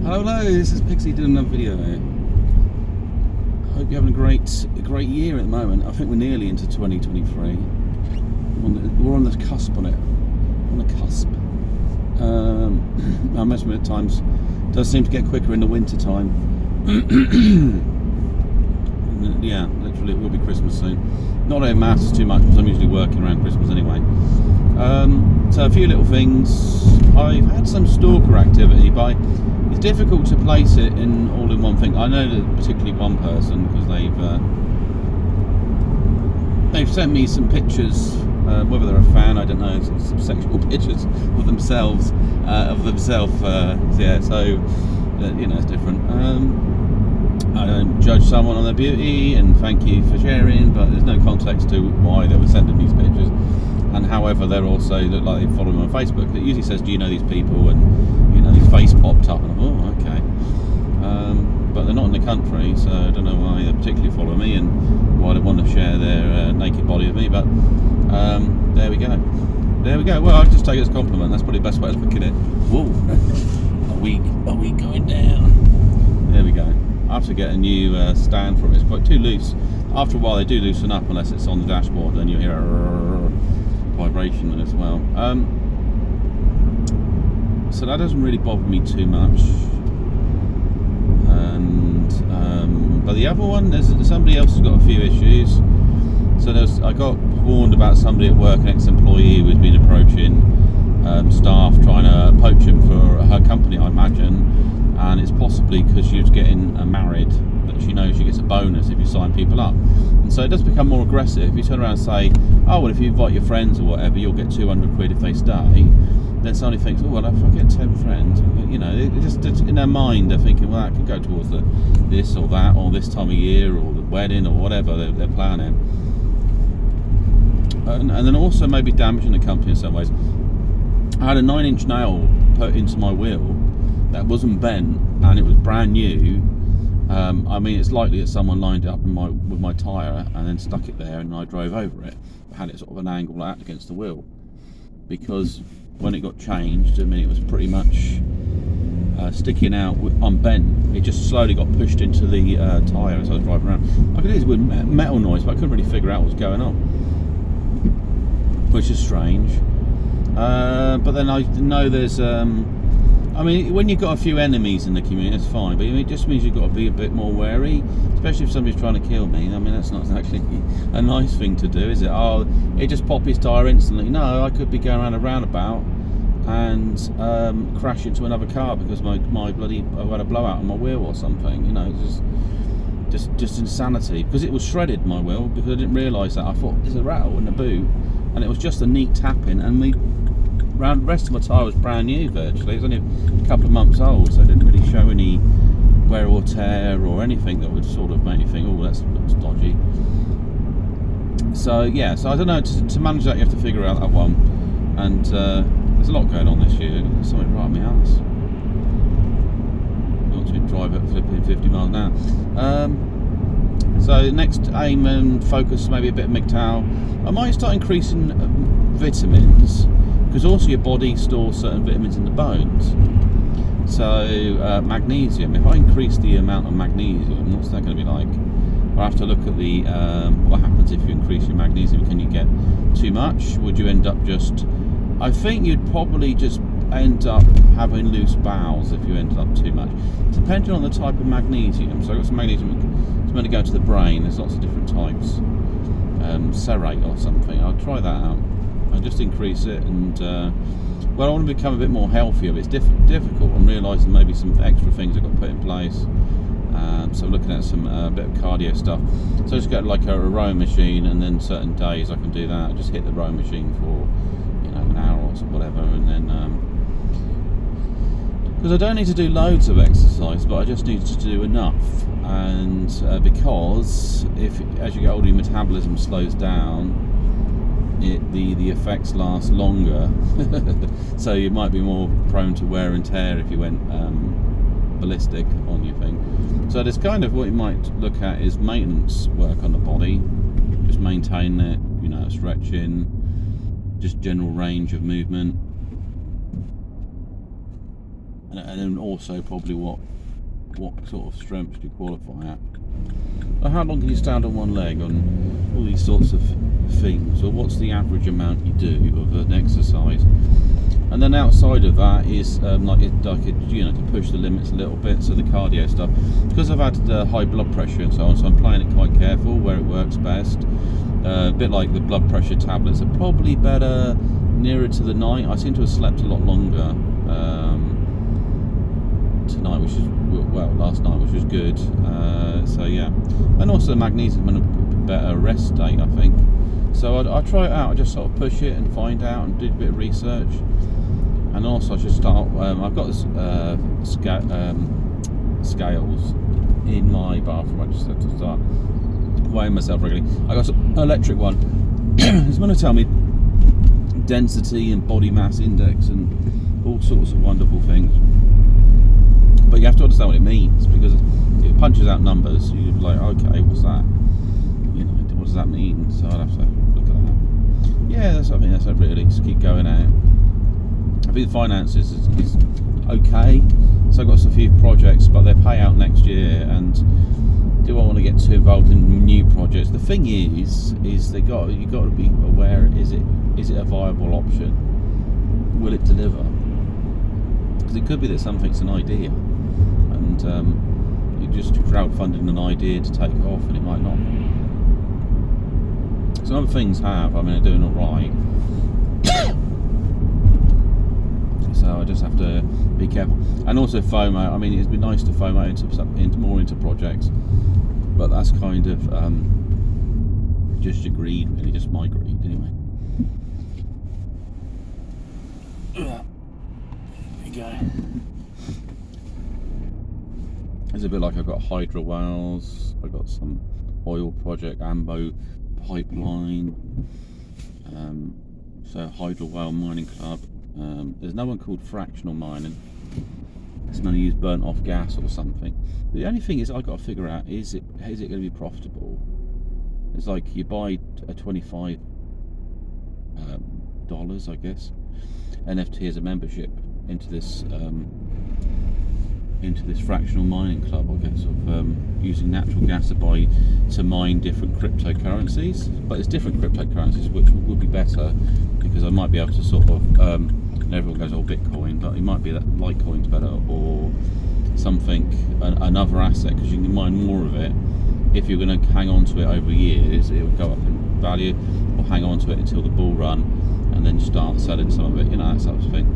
Hello, this is Pixie doing another video here. I hope you're having a great year at the moment. I think we're nearly into 2023. We're on the cusp on it. On the cusp. I imagine at times it does seem to get quicker in the winter time. Yeah, literally it will be Christmas soon. Not that it matters too much because I'm usually working around Christmas anyway. So a few little things. I've had some stalker activity, but it's difficult to place it all in one thing. I know that particularly one person, because they've sent me some pictures, whether they're a fan, I don't know, some sexual pictures of themselves, yeah. So you know, it's different. I don't judge someone on their beauty, and thank you for sharing, but there's no context to why they were sending these pictures. And however, they're also look like they follow me on Facebook. It usually says, "Do you know these people?" And you know, his face popped up, and I thought, "Oh, okay." But they're not in the country, so I don't know why they particularly follow me and why they want to share their naked body with me. But there we go. There we go. Well, I'll just take it as a compliment. That's probably the best way to look at it. Whoa, are we going down? There we go. I have to get a new stand for it. It's quite too loose. After a while, they do loosen up unless it's on the dashboard. Then you hear a vibration as well. So that doesn't really bother me too much. And but the other one, there's somebody else has got a few issues. So I got warned about somebody at work, an ex-employee who's been approaching staff, trying to poach him for her company, I imagine. And it's possibly because she was getting married that she knows she gets a bonus if you sign people up. And so it does become more aggressive. If you turn around and say, oh, well, if you invite your friends or whatever, you'll get 200 quid if they stay. Then somebody thinks, oh, well, if I get 10 friends, you know, it just in their mind they're thinking, well, that could go towards this or that, or this time of year, or the wedding, or whatever they're planning. And then also maybe damaging the company in some ways. I had a 9-inch nail put into my wheel that wasn't bent, and it was brand new. I mean, it's likely that someone lined it up with my tyre and then stuck it there, and I drove over it. I had it sort of an angle like that against the wheel, because when it got changed, I mean, it was pretty much sticking out unbent. It just slowly got pushed into the tyre as I was driving around. I could hear this weird metal noise, but I couldn't really figure out what was going on, which is strange. But then I know there's I mean, when you've got a few enemies in the community, it's fine, but it just means you've got to be a bit more wary, especially if somebody's trying to kill me. I mean, that's not actually a nice thing to do, is it? Oh, it just popped his tyre instantly. No, I could be going around a roundabout and crash into another car because my bloody, I had a blowout on my wheel or something. You know, it's just insanity. Because it was shredded, my wheel, because I didn't realise that. I thought, there's a rattle in the boot, and it was just a neat tapping, and the rest of my tyre was brand new virtually. It was only a couple of months old, so it didn't really show any wear or tear or anything that would sort of make you think, oh, that looks dodgy. So yeah, so I don't know, to manage that you have to figure out that one. And there's a lot going on this year. There's something right on my ass. I want to drive at flipping 50 miles an hour. So next aim and focus maybe a bit of MGTOW. I might start increasing vitamins, because also your body stores certain vitamins in the bones. So magnesium, if I increase the amount of magnesium, what's that going to be like? I'll have to look at the what happens if you increase your magnesium. Can you get too much? Would you end up just, I think you'd probably just end up having loose bowels if you ended up too much, depending on the type of magnesium. So I've got some magnesium, it's meant to go to the brain. There's lots of different types, serrate or something. I'll try that out. I just increase it, and well, I want to become a bit more healthier, but it's difficult. I'm realising maybe some extra things I've got to put in place. So I'm looking at some bit of cardio stuff. So I just get like a rowing machine, and then certain days I can do that. I just hit the rowing machine for, you know, an hour or whatever, and then because I don't need to do loads of exercise, but I just need to do enough. And because as you get older, your metabolism slows down. The effects last longer, so you might be more prone to wear and tear if you went ballistic on your thing. So there's kind of what you might look at is maintenance work on the body, just maintain it, you know, stretching, just general range of movement. and then also probably what sort of strengths do you qualify at. How long can you stand on one leg on all these sorts of things, or what's the average amount you do of an exercise? And then outside of that is to push the limits a little bit, so the cardio stuff. Because I've had high blood pressure and so on, so I'm playing it quite careful where it works best. A bit like the blood pressure tablets are probably better nearer to the night. I seem to have slept a lot longer tonight, last night, which was good. So yeah, and also the magnesium and a better rest state, I think. So I try it out. I just sort of push it and find out and do a bit of research. And also I should start. I've got scales in my bathroom. I just have to start weighing myself regularly. I got an electric one. It's going to tell me density and body mass index and all sorts of wonderful things. But you have to understand what it means, because it punches out numbers. You're like, okay, what's that? What does that mean? So I'd have to look at that. Yeah, I think that's it really. Just keep going out. I think the finances is okay. So I've got a few projects, but they pay out next year. And do I want to get too involved in new projects? The thing is you got to be aware. Is it a viable option? Will it deliver? Because it could be that something's an idea, and you're just crowdfunding an idea to take off, and it might not. Some other things they're doing all right. So I just have to be careful. And also FOMO. It'd be nice to FOMO into projects, but that's kind of just your greed, really, just my greed, anyway. There you go. It's a bit like I've got hydro wells. I've got some oil project, Ambo pipeline. So hydro well mining club. There's no one called fractional mining. It's going to use burnt off gas or something. The only thing is I've got to figure out, is it going to be profitable? It's like you buy a $25 I guess NFT as a membership into this fractional mining club, I guess, of using natural gas to mine different cryptocurrencies. But it's different cryptocurrencies which will be better, because I might be able to sort of everyone goes, Bitcoin, but it might be that Litecoin's better, or something, another asset, because you can mine more of it. If you're going to hang on to it over years, it will go up in value, or hang on to it until the bull run and then start selling some of it, that sort of thing.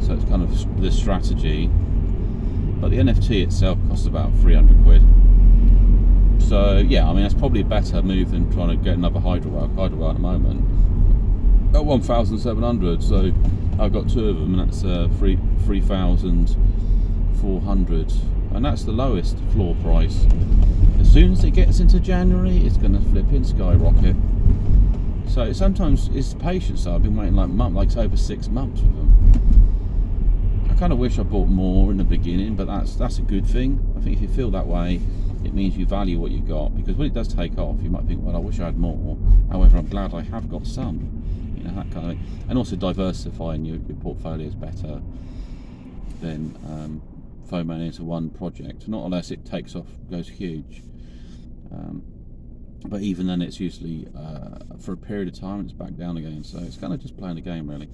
So it's kind of the strategy. But the NFT itself costs about 300 quid. So yeah, that's probably a better move than trying to get another hydro well at the moment at 1,700. So I've got two of them, and that's 3,400, and that's the lowest floor price. As soon as it gets into January, it's going to flip in skyrocket. So sometimes it's patience. So I've been waiting like over 6 months with them. I kind of wish I bought more in the beginning, but that's a good thing. I think if you feel that way, it means you value what you got, because when it does take off, you might think, well, I wish I had more. However, I'm glad I have got some. That kind of thing. And also diversifying your portfolio is better than foaming into one project, not unless it takes off, goes huge. But even then, it's usually for a period of time and it's back down again. So it's kind of just playing the game, really.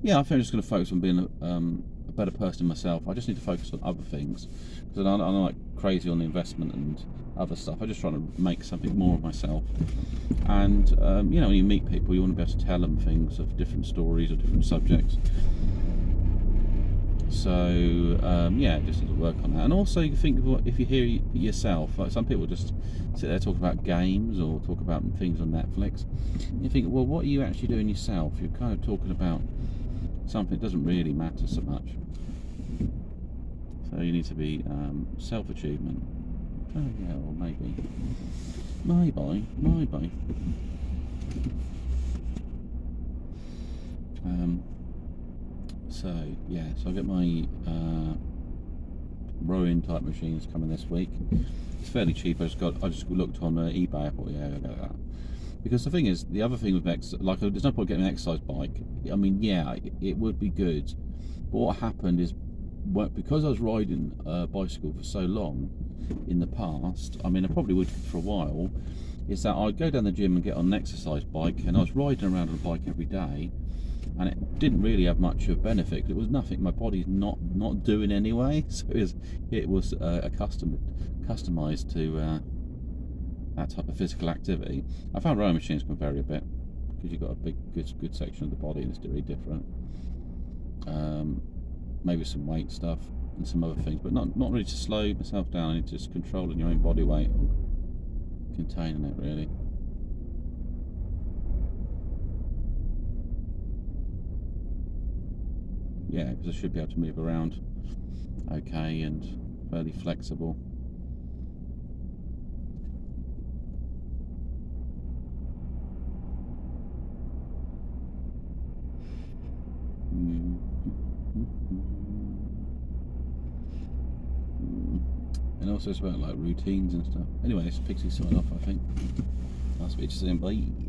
Yeah, I think I'm just going to focus on being a better person myself. I just need to focus on other things, because I'm like crazy on the investment and other stuff. I'm just trying to make something more of myself. And when you meet people, you want to be able to tell them things of different stories or different subjects. So just need to work on that. And also, you think if you hear yourself, like some people just sit there talk about games or talk about things on Netflix. You think, well, what are you actually doing yourself? You're kind of talking about something that doesn't really matter so much. So you need to be self-achievement. Oh yeah, or maybe. So I get my rowing type machines coming this week. It's fairly cheap. I just looked on eBay. I thought, yeah, I'll get that. Because the thing is, the other thing with there's no point getting an exercise bike. It would be good. But what happened is, because I was riding a bicycle for so long in the past, I mean, I probably would for a while, is that I'd go down the gym and get on an exercise bike, and I was riding around on a bike every day, and it didn't really have much of benefit. It was nothing my body's not doing anyway, so it was customized to that type of physical activity. I found rowing machines can vary a bit because you've got a good section of the body that's very different. Maybe some weight stuff and some other things, but not really to slow myself down. I need to just controlling your own body weight or containing it, really. Yeah, because I should be able to move around okay and fairly flexible. And also it's about like routines and stuff. Anyway, this Pixie sign off, I think. I'll speak to you soon. Bye.